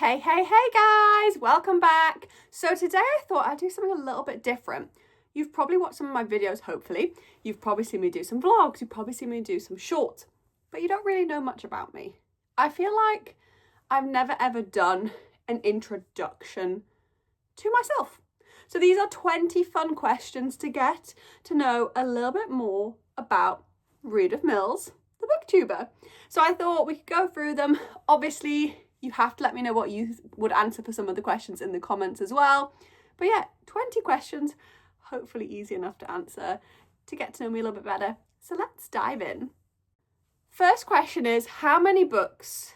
Hey guys, welcome back. So today I thought I'd do something a little bit different. You've probably watched some of my videos, hopefully. You've probably seen me do some vlogs, you've probably seen me do some shorts, but you don't really know much about me. I feel like I've never ever done an introduction to myself. So these are 20 fun questions to get to know a little bit more about Reed of Mills, the booktuber. So I thought we could go through them. Obviously, you have to let me know what you would answer for some of the questions in the comments as well. But yeah, 20 questions, hopefully easy enough to answer to get to know me a little bit better. So let's dive in. First question is, how many books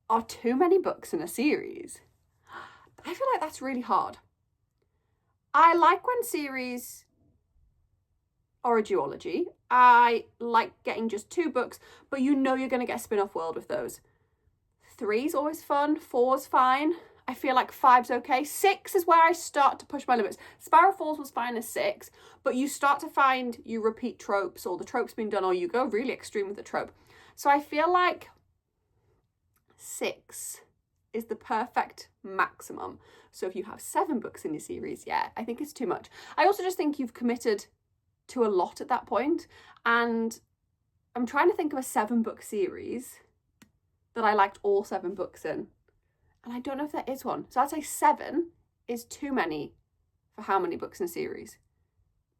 are too many books in a series? I feel like that's really hard. I like when series are a duology. I like getting just 2 books, but you know you're going to get a spin-off world with those. 3's always fun, 4's fine. I feel like 5's okay. 6 is where I start to push my limits. Spiral Falls was fine as 6, but you start to find you repeat tropes or the trope's been done or you go really extreme with the trope. So I feel like 6 is the perfect maximum. So if you have 7 books in your series, yeah, I think it's too much. I also just think you've committed to a lot at that point, and I'm trying to think of a 7-book series that I liked all 7 books in, and I don't know if there is one. So I'd say 7 is too many for how many books in a series.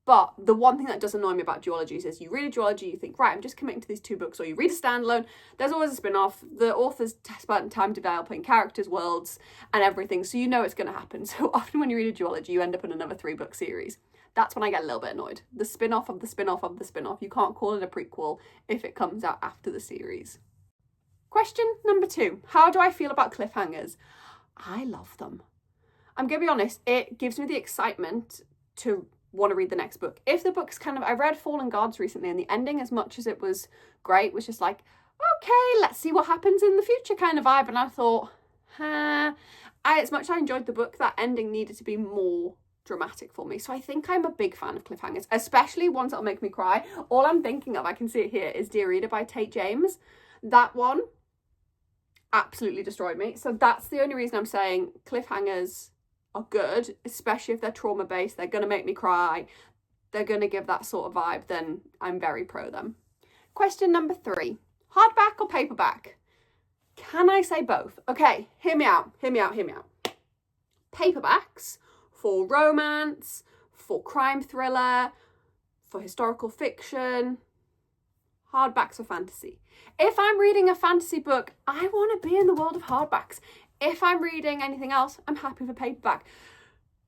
But the one thing that does annoy me about duologies is you read a duology, you think, right, I'm just committing to these 2 books, or you read a standalone, there's always a spin-off, the author's spent time developing characters, worlds, and everything, so you know it's going to happen. So often when you read a duology, you end up in another 3-book series. That's when I get a little bit annoyed. The spin-off of the spin-off of the spin-off. You can't call it a prequel if it comes out after the series. Question number 2. How do I feel about cliffhangers? I love them. I'm going to be honest, it gives me the excitement to want to read the next book. If the book's I read Fallen Gods recently, and the ending, as much as it was great, was just like, okay, let's see what happens in the future kind of vibe. And I thought, as much as I enjoyed the book, that ending needed to be more dramatic for me. So I think I'm a big fan of cliffhangers, especially ones that'll make me cry. All I'm thinking of, I can see it here, is Dear Reader by Tate James. That one absolutely destroyed me. So that's the only reason I'm saying cliffhangers are good, especially if they're trauma based. They're going to make me cry, they're going to give that sort of vibe, then I'm very pro them. Question number 3. Hardback or paperback? Can I say both? Okay, hear me out. Paperbacks for romance, for crime thriller, for historical fiction. Hardbacks for fantasy. If I'm reading a fantasy book, I want to be in the world of hardbacks. If I'm reading anything else, I'm happy for paperback.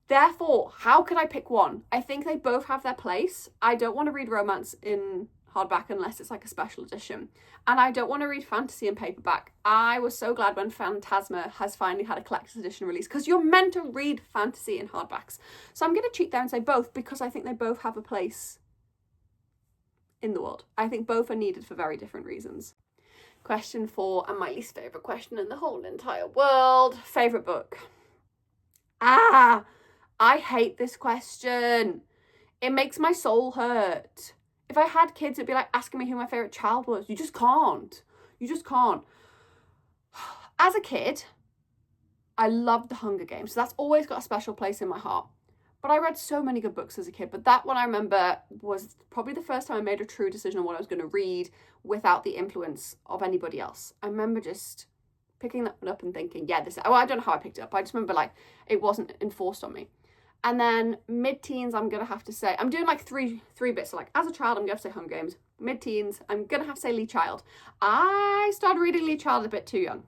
Therefore, how could I pick one? I think they both have their place. I don't want to read romance in hardback unless it's like a special edition. And I don't want to read fantasy in paperback. I was so glad when Phantasma has finally had a collector's edition release, because you're meant to read fantasy in hardbacks. So I'm going to cheat there and say both, because I think they both have a place in the world. I think both are needed for very different reasons. Question 4, and my least favourite question in the whole entire world. Favourite book? I hate this question. It makes my soul hurt. If I had kids, it'd be like asking me who my favourite child was. You just can't. As a kid, I loved The Hunger Games. So that's always got a special place in my heart. But I read so many good books as a kid. But that one I remember was probably the first time I made a true decision on what I was going to read without the influence of anybody else. I remember just picking that one up and thinking, yeah, I don't know how I picked it up. I just remember it wasn't enforced on me. And then mid-teens, I'm going to have to say, I'm doing three bits. So as a child, I'm going to have to say Hunger Games. Mid-teens, I'm going to have to say Lee Child. I started reading Lee Child a bit too young.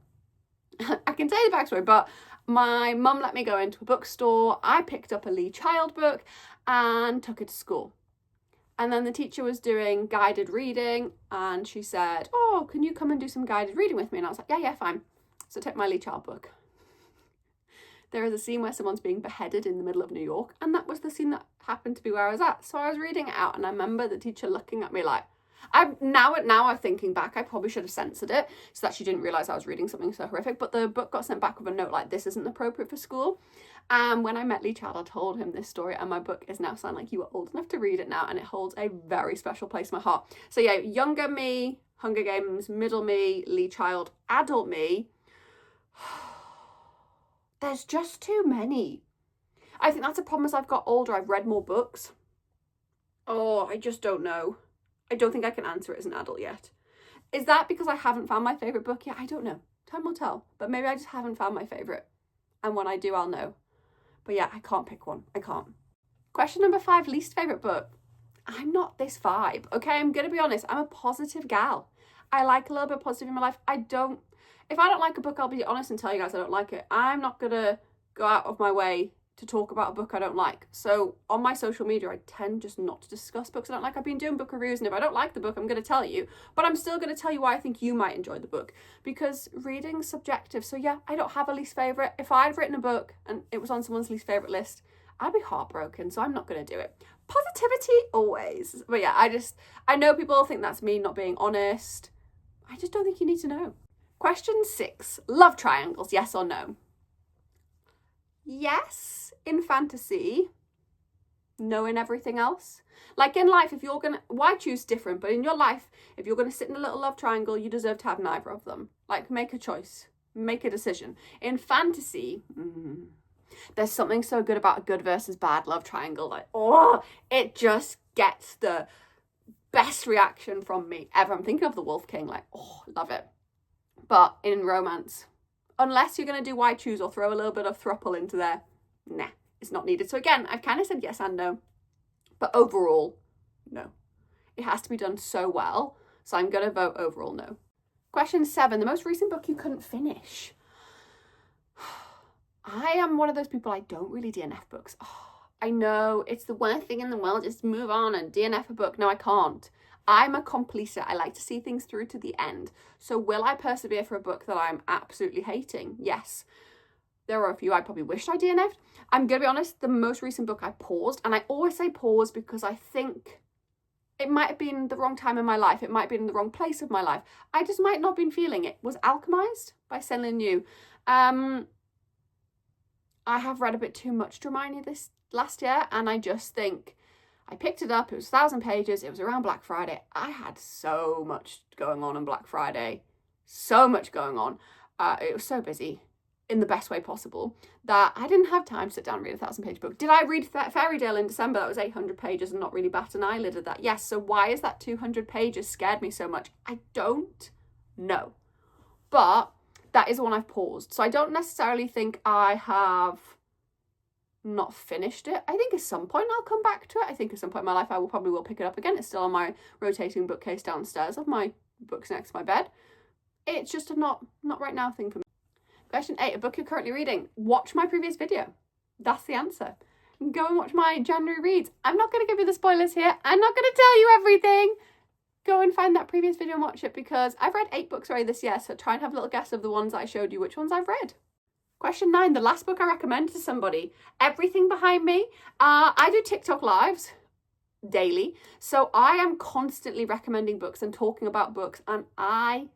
I can tell you the backstory, but my mum let me go into a bookstore. I picked up a Lee Child book and took it to school. And then the teacher was doing guided reading, and she said, oh, can you come and do some guided reading with me? And I was like, yeah, fine. So I took my Lee Child book. There is a scene where someone's being beheaded in the middle of New York, and that was the scene that happened to be where I was at. So I was reading it out, and I remember the teacher looking at me like, I'm thinking back, I probably should have censored it so that she didn't realise I was reading something so horrific, but the book got sent back with a note like, this isn't appropriate for school. And when I met Lee Child, I told him this story, and my book is now signed you are old enough to read it now, and it holds a very special place in my heart. So yeah, younger me, Hunger Games, middle me, Lee Child, adult me. There's just too many. I think that's a problem as I've got older. I've read more books. Oh, I just don't know. I don't think I can answer it as an adult yet. Is that because I haven't found my favourite book yet? I don't know. Time will tell. But maybe I just haven't found my favourite. And when I do, I'll know. But yeah, I can't pick one. I can't. Question number 5, least favourite book. I'm not this vibe, okay? I'm going to be honest. I'm a positive gal. I like a little bit of positive in my life. If I don't like a book, I'll be honest and tell you guys I don't like it. I'm not going to go out of my way to talk about a book I don't like. So on my social media, I tend just not to discuss books I don't like. I've been doing book reviews, and if I don't like the book, I'm going to tell you. But I'm still going to tell you why I think you might enjoy the book, because reading's subjective. So yeah, I don't have a least favourite. If I'd written a book and it was on someone's least favourite list, I'd be heartbroken. So I'm not going to do it. Positivity always. But yeah, I know people think that's me not being honest. I just don't think you need to know. Question 6, love triangles, yes or no? Yes, in fantasy, no in everything else. Like in life, if you're going to, why choose different? But in your life, if you're going to sit in a little love triangle, you deserve to have neither of them. Like, make a choice, make a decision. In fantasy, there's something so good about a good versus bad love triangle. Like, oh, it just gets the best reaction from me ever. I'm thinking of The Wolf King, like, oh, love it. But in romance, unless you're going to do why choose or throw a little bit of throuple into there, nah, it's not needed. So again, I've kind of said yes and no. But overall, no. It has to be done so well. So I'm going to vote overall no. Question 7, the most recent book you couldn't finish. I am one of those people, I don't really DNF books. Oh, I know, it's the worst thing in the world, just move on and DNF a book. No, I can't. I'm a completer. I like to see things through to the end. So will I persevere for a book that I'm absolutely hating? Yes. There are a few I probably wished I DNF'd. I'm going to be honest, the most recent book I paused, and I always say pause because I think it might have been the wrong time in my life. It might have been in the wrong place of my life. I just might not have been feeling it. Was Alchemized by Céline Yu. I have read a bit too much Hermione this last year, and I just think I picked it up. It was 1,000 pages. It was around Black Friday. I had so much going on Black Friday. So much going on. It was so busy in the best way possible that I didn't have time to sit down and read a 1,000-page book. Did I read Fairy Tale in December? That was 800 pages and not really bat an eyelid at that. Yes, so why is that 200 pages scared me so much? I don't know. But that is one I've paused. So I don't necessarily think I have not finished it. I think at some point I'll come back to it. I think at some point in my life I probably will pick it up again. It's still on my rotating bookcase downstairs of my books next to my bed. It's just a not right now thing for me. Question 8, a book you're currently reading. Watch my previous video. That's the answer. Go and watch my January reads. I'm not going to give you the spoilers here. I'm not going to tell you everything. Go and find that previous video and watch it, because I've read 8 books already this year, so try and have a little guess of the ones that I showed you, which ones I've read. Question 9, the last book I recommended to somebody. Everything Behind Me. I do TikTok lives daily, so I am constantly recommending books and talking about books, and I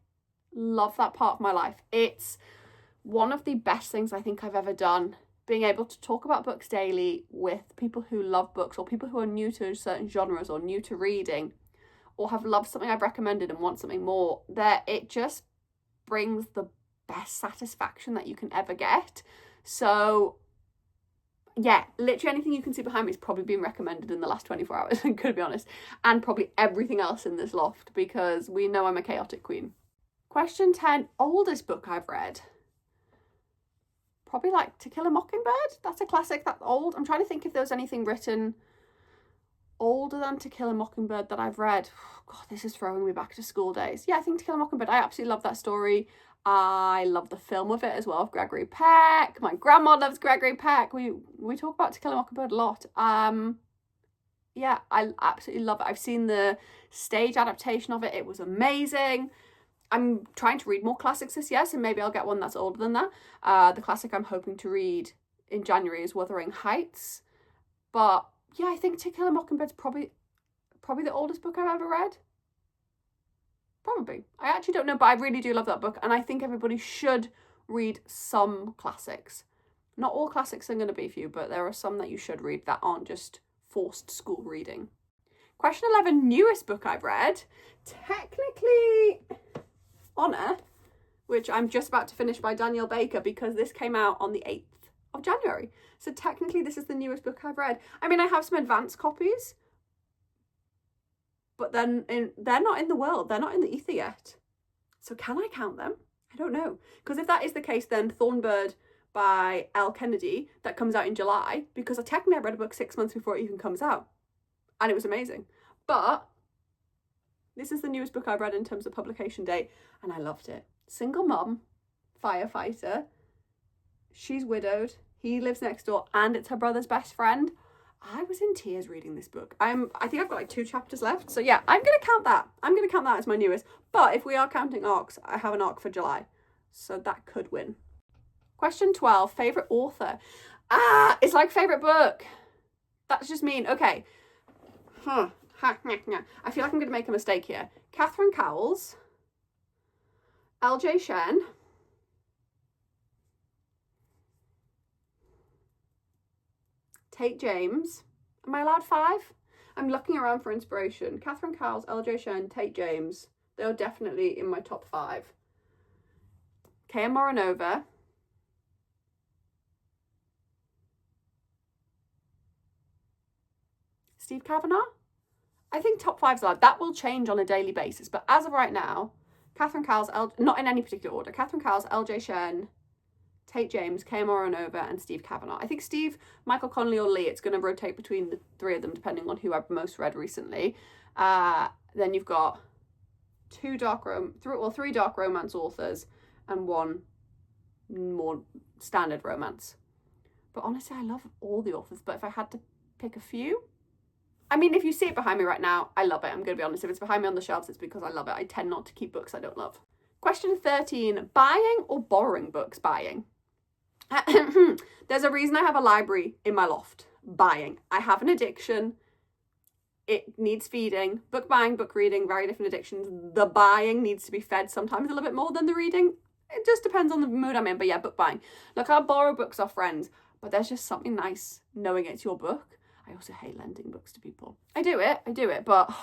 love that part of my life. It's one of the best things I think I've ever done, being able to talk about books daily with people who love books, or people who are new to certain genres or new to reading, or have loved something I've recommended and want something more. That it just brings the best satisfaction that you can ever get. So yeah, literally anything you can see behind me has probably been recommended in the last 24 hours, I'm going to be honest, and probably everything else in this loft, because we know I'm a chaotic queen. Question 10, oldest book I've read. Probably like To Kill a Mockingbird. That's a classic, that's old. I'm trying to think if there was anything written older than To Kill a Mockingbird that I've read. Oh, God, this is throwing me back to school days. Yeah, I think To Kill a Mockingbird, I absolutely love that story. I love the film of it as well, of Gregory Peck. My grandma loves Gregory Peck. We talk about To Kill a Mockingbird a lot. Yeah, I absolutely love it. I've seen the stage adaptation of it. It was amazing. I'm trying to read more classics this year, so maybe I'll get one that's older than that. The classic I'm hoping to read in January is Wuthering Heights. But yeah, I think To Kill a Mockingbird's probably the oldest book I've ever read. Probably. I actually don't know, but I really do love that book, and I think everybody should read some classics. Not all classics are going to be for you, but there are some that you should read that aren't just forced school reading. Question 11, newest book I've read. Technically, Honor which I'm just about to finish by Danielle Baker because this came out on the 8th of January. So technically this is the newest book I've read. I mean, I have some advanced copies, but then they're not in the world. They're not in the ether yet. So can I count them? I don't know. Because if that is the case, then Thornbird by L. Kennedy, that comes out in July, because technically I read a book 6 months before it even comes out. And it was amazing. But this is the newest book I've read in terms of publication date, and I loved it. Single mum, firefighter. She's widowed. He lives next door, and it's her brother's best friend. I was in tears reading this book. I think I've got like 2 chapters left. So yeah, I'm going to count that. I'm going to count that as my newest. But if we are counting arcs, I have an arc for July. So that could win. Question 12, favourite author. It's like favourite book. That's just mean. Okay. I feel like I'm going to make a mistake here. Catherine Cowles. L.J. Shen. Tate James. Am I allowed 5? I'm looking around for inspiration. Catherine Cowles, L.J. Shen, Tate James. They're definitely in my top 5. Kaya Moranova. Steve Kavanagh? I think top 5's allowed. That will change on a daily basis. But as of right now, Catherine Cowles, not in any particular order. Catherine Cowles, L.J. Shen, Tate James, Kaya Moranova, and Steve Kavanagh. I think Steve, Michael Connolly, or Lee, it's going to rotate between the 3 of them depending on who I've most read recently. Then you've got 3 dark romance authors and 1 more standard romance. But honestly, I love all the authors. But if I had to pick a few, I mean, if you see it behind me right now, I love it. I'm going to be honest. If it's behind me on the shelves, it's because I love it. I tend not to keep books I don't love. Question 13, buying or borrowing books? Buying. There's a reason I have a library in my loft. Buying. I have an addiction. It needs feeding. Book buying, book reading, very different addictions. The buying needs to be fed sometimes a little bit more than the reading. It just depends on the mood I'm in. But yeah, book buying. Look, I'll borrow books off friends, but there's just something nice knowing it's your book. I also hate lending books to people. I do it, but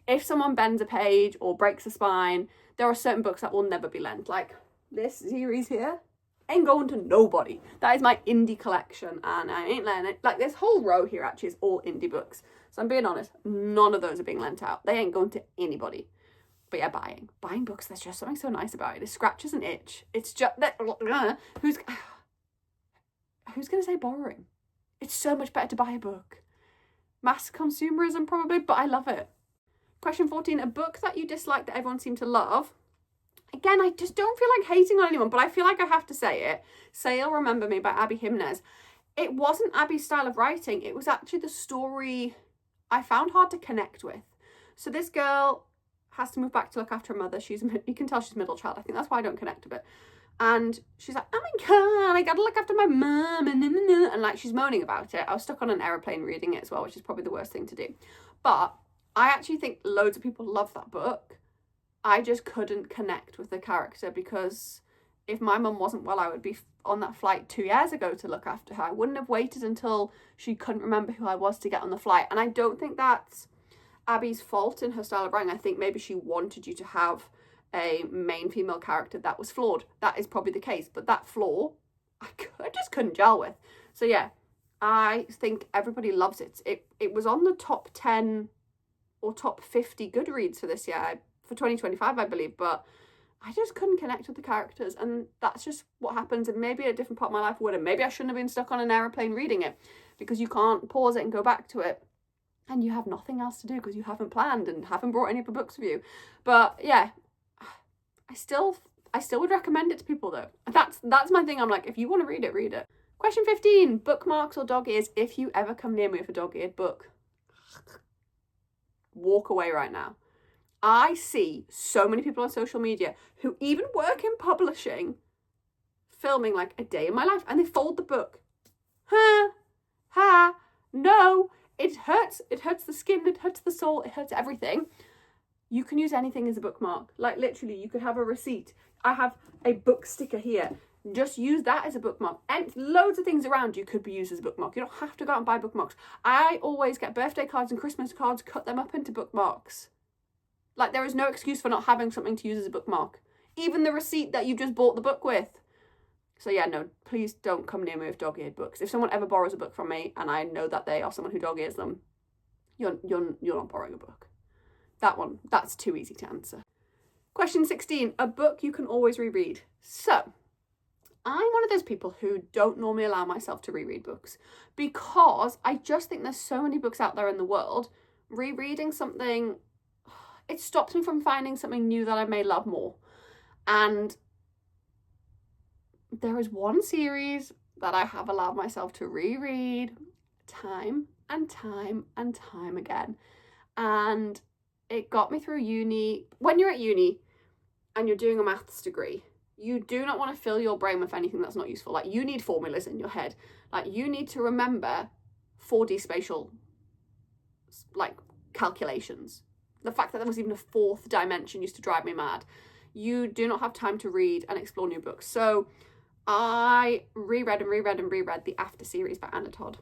if someone bends a page or breaks a spine, there are certain books that will never be lent. Like this series here ain't going to nobody. That is my indie collection, and I ain't letting it. Like this whole row here actually is all indie books. So I'm being honest, none of those are being lent out. They ain't going to anybody. But yeah, buying books, there's just something so nice about it. It scratches an itch. It's just that who's gonna say borrowing? It's so much better to buy a book. Mass consumerism probably, but I love it. Question 14, a book that you dislike that everyone seemed to love. Again, I just don't feel like hating on anyone, but I feel like I have to say it. Say You'll Remember Me by Abby Jimenez. It wasn't Abby's style of writing. It was actually the story I found hard to connect with. So this girl has to move back to look after her mother. You can tell she's a middle child. I think that's why I don't connect with it. And she's like, oh my God, I gotta look after my mum, and like she's moaning about it. I was stuck on an aeroplane reading it as well, which is probably the worst thing to do. But I actually think loads of people love that book. I just couldn't connect with the character because if my mum wasn't well, I would be on that flight 2 years ago to look after her. I wouldn't have waited until she couldn't remember who I was to get on the flight. And I don't think that's Abby's fault in her style of writing. I think maybe she wanted you to have a main female character that was flawed. That is probably the case, but that flaw I just couldn't gel with. So yeah, I think everybody loves it. It was on the top 10 or top 50 Goodreads for this year, for 2025 I believe, but I just couldn't connect with the characters, and that's just what happens. And maybe a different part of my life would have. Maybe I shouldn't have been stuck on an aeroplane reading it, because you can't pause it and go back to it, and you have nothing else to do because you haven't planned and haven't brought any other books with you. But yeah, I still would recommend it to people though. That's my thing. I'm like, if you want to read it, read it. Question 15, bookmarks or dog ears? If you ever come near me with a dog-eared book, walk away right now. I see so many people on social media who even work in publishing filming like a day in my life, and they fold the book. No, it hurts the skin, it hurts the soul, it hurts everything. You can use anything as a bookmark. Like literally, you could have a receipt. I have a book sticker here. Just use that as a bookmark. And loads of things around you could be used as a bookmark. You don't have to go out and buy bookmarks. I always get birthday cards and Christmas cards, cut them up into bookmarks. Like there is no excuse for not having something to use as a bookmark. even the receipt that you just bought the book with. So yeah, no, please don't come near me with dog-eared books. If someone ever borrows a book from me and I know that they are someone who dog-ears them, you're not borrowing a book. That's too easy to answer. Question 16, a book you can always reread. So, I'm one of those people who don't normally allow myself to reread books because I just think there's so many books out there in the world. Rereading something, it stops me from finding something new that I may love more. And there is one series that I have allowed myself to reread time and time and time again. And it got me through uni. When you're at uni and you're doing a maths degree, you do not want to fill your brain with anything that's not useful. Like, you need formulas in your head. Like, you need to remember 4D spatial, like, calculations. The fact that there was even a fourth dimension used to drive me mad. You do not have time to read and explore new books. So I reread the After series by Anna Todd.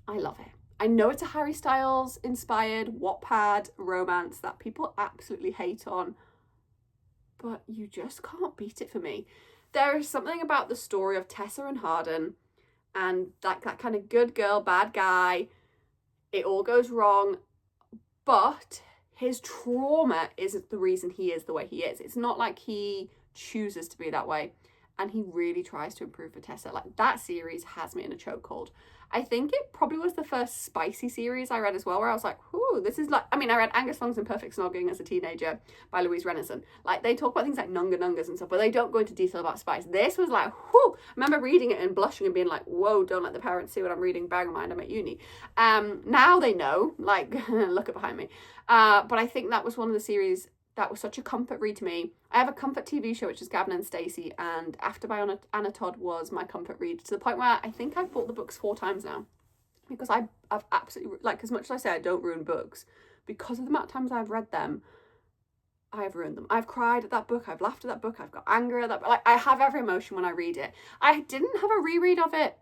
I love it. I know it's a Harry Styles inspired Wattpad romance that people absolutely hate on, but you just can't beat it for me. There is something about the story of Tessa and Hardin and that kind of good girl, bad guy. It all goes wrong, but his trauma isn't the reason he is the way he is. It's not like he chooses to be that way, and he really tries to improve for Tessa. Like, that series has me in a chokehold. I think it probably was the first spicy series I read as well, where I was like, whoo, this is like, I mean, I read Angus Thongs and Perfect Snogging as a teenager by Louise Renison. Like, they talk about things like nunga nungas and stuff, but they don't go into detail about spice. This was like, whoo, I remember reading it and blushing and being like, whoa, don't let the parents see what I'm reading, bearing in mind I'm at uni. Now they know, like, look at behind me. But I think that was one of the series that was such a comfort read to me. I have a comfort TV show, which is Gavin and Stacey, and After by Anna Todd was my comfort read, to the point where I think I've bought the books 4 times now, because I've absolutely, like, as much as I say I don't ruin books, because of the amount of times I've read them, I have ruined them. I've cried at that book, I've laughed at that book, I've got anger at that book. Like, I have every emotion when I read it. I didn't have a reread of it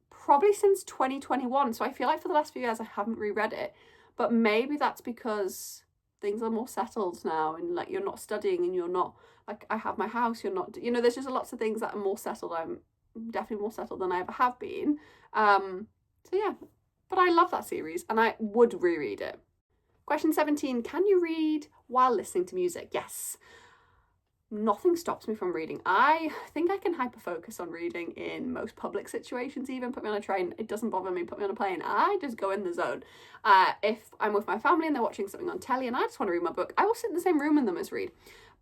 probably since 2021, so I feel like for the last few years I haven't reread it, but maybe that's because things are more settled now, and like, you're not studying and you're not, like, I have my house, you're not, you know, there's just lots of things that are more settled. I'm definitely more settled than I ever have been. So yeah, but I love that series and I would reread it. Question 17, can you read while listening to music? Yes. Nothing stops me from reading. I think I can hyper-focus on reading in most public situations. Even put me on a train, it doesn't bother me. Put me on a plane, I just go in the zone. If I'm with my family and they're watching something on telly and I just want to read my book, I will sit in the same room with them as read.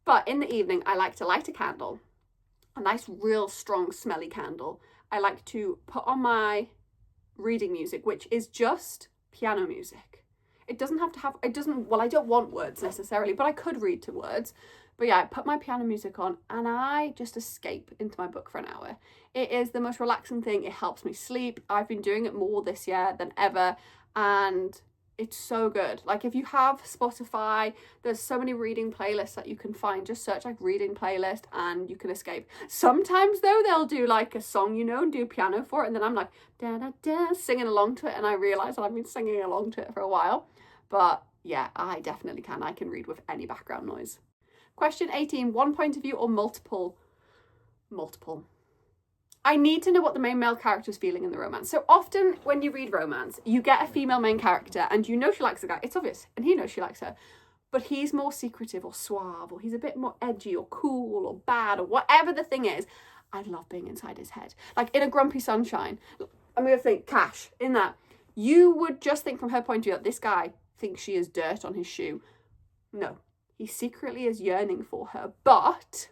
But in the evening, I like to light a candle, a nice, real strong, smelly candle. I like to put on my reading music, which is just piano music. It doesn't have to have, well, I don't want words necessarily, but I could read to words. But yeah, I put my piano music on and I just escape into my book for an hour. It is the most relaxing thing. It helps me sleep. I've been doing it more this year than ever, and it's so good. Like, if you have Spotify, there's so many reading playlists that you can find. Just search like reading playlist and you can escape. Sometimes though, they'll do like a song, you know, and do piano for it, and then I'm like da da da singing along to it, and I realise that I've been singing along to it for a while. But yeah, I definitely can. I can read with any background noise. Question 18, one point of view or multiple? Multiple. I need to know what the main male character is feeling in the romance. So often when you read romance, you get a female main character and you know she likes the guy. It's obvious. And he knows she likes her. But he's more secretive or suave, or he's a bit more edgy or cool or bad or whatever the thing is. I love being inside his head. Like in a Grumpy Sunshine, I'm going to think Cash, in that, you would just think from her point of view that this guy thinks she has dirt on his shoe. No. He secretly is yearning for her, but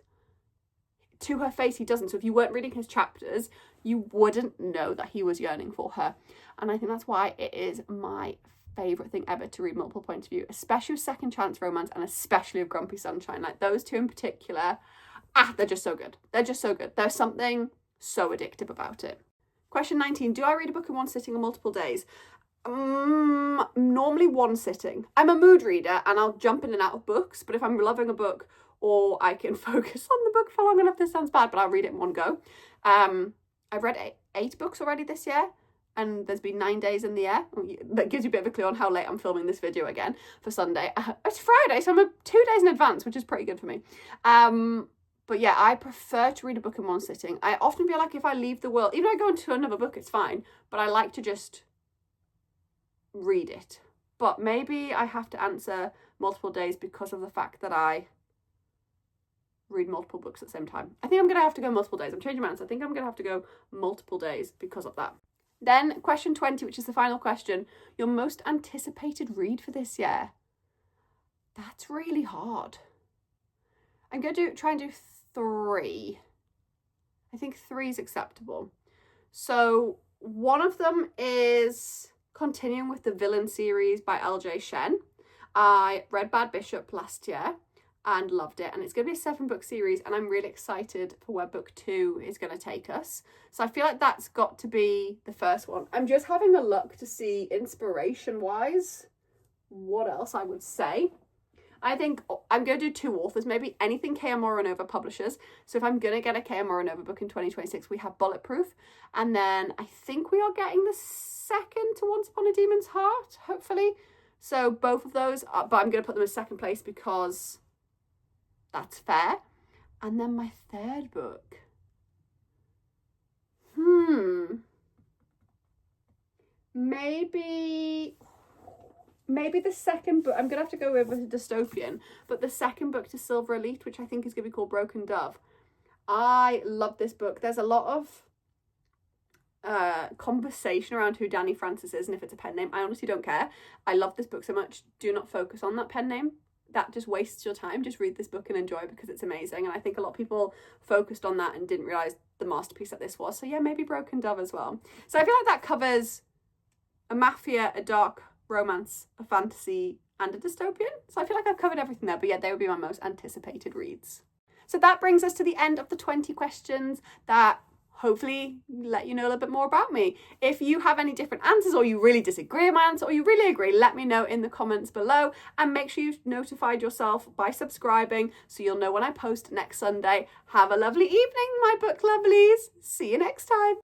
to her face he doesn't. So if you weren't reading his chapters, you wouldn't know that he was yearning for her. And I think that's why it is my favourite thing ever to read multiple points of view, especially with second chance romance and especially with Grumpy Sunshine. Like, those two in particular, they're just so good. They're just so good. There's something so addictive about it. Question 19, do I read a book in one sitting or multiple days? Normally one sitting. I'm a mood reader and I'll jump in and out of books, but if I'm loving a book or I can focus on the book for long enough, this sounds bad, but I'll read it in one go. I've read eight books already this year. and there's been 9 days in the air. That gives you a bit of a clue on how late I'm filming this video again for Sunday. It's Friday, so I'm 2 days in advance, which is pretty good for me. But yeah, I prefer to read a book in one sitting. I often feel like if I leave the world, even if I go into another book, it's fine, but I like to just read it. But maybe I have to answer multiple days because of the fact that I read multiple books at the same time. I think I'm going to have to go multiple days. I'm changing my answer. I think I'm going to have to go multiple days because of that. Then question 20, which is the final question. Your most anticipated read for this year? That's really hard. I'm going to try and do 3. I think 3 is acceptable. So one of them is continuing with the Villain series by L.J. Shen. I read Bad Bishop last year and loved it, and it's going to be a 7-book series, and I'm really excited for where book 2 is going to take us. So I feel like that's got to be the first one. I'm just having a look to see inspiration wise what else I would say. I think I'm going to do 2 authors, maybe anything K.M. Moronova publishes. So if I'm going to get a K.M. Moronova book in 2026, we have Bulletproof. And then I think we are getting the second to Once Upon a Demon's Heart, hopefully. So both of those, but I'm going to put them in second place because that's fair. And then my third book. Maybe the second book, I'm going to have to go with a dystopian, but the second book to Silver Elite, which I think is going to be called Broken Dove. I love this book. There's a lot of conversation around who Danny Francis is and if it's a pen name. I honestly don't care. I love this book so much. Do not focus on that pen name. That just wastes your time. Just read this book and enjoy it because it's amazing. And I think a lot of people focused on that and didn't realise the masterpiece that this was. So yeah, maybe Broken Dove as well. So I feel like that covers a mafia, a dark romance, a fantasy, and a dystopian. So I feel like I've covered everything there, but yeah, they would be my most anticipated reads. So that brings us to the end of the 20 questions that hopefully let you know a little bit more about me. If you have any different answers, or you really disagree with my answer, or you really agree, let me know in the comments below, and make sure you've notified yourself by subscribing so you'll know when I post next Sunday. Have a lovely evening, my book lovelies. See you next time.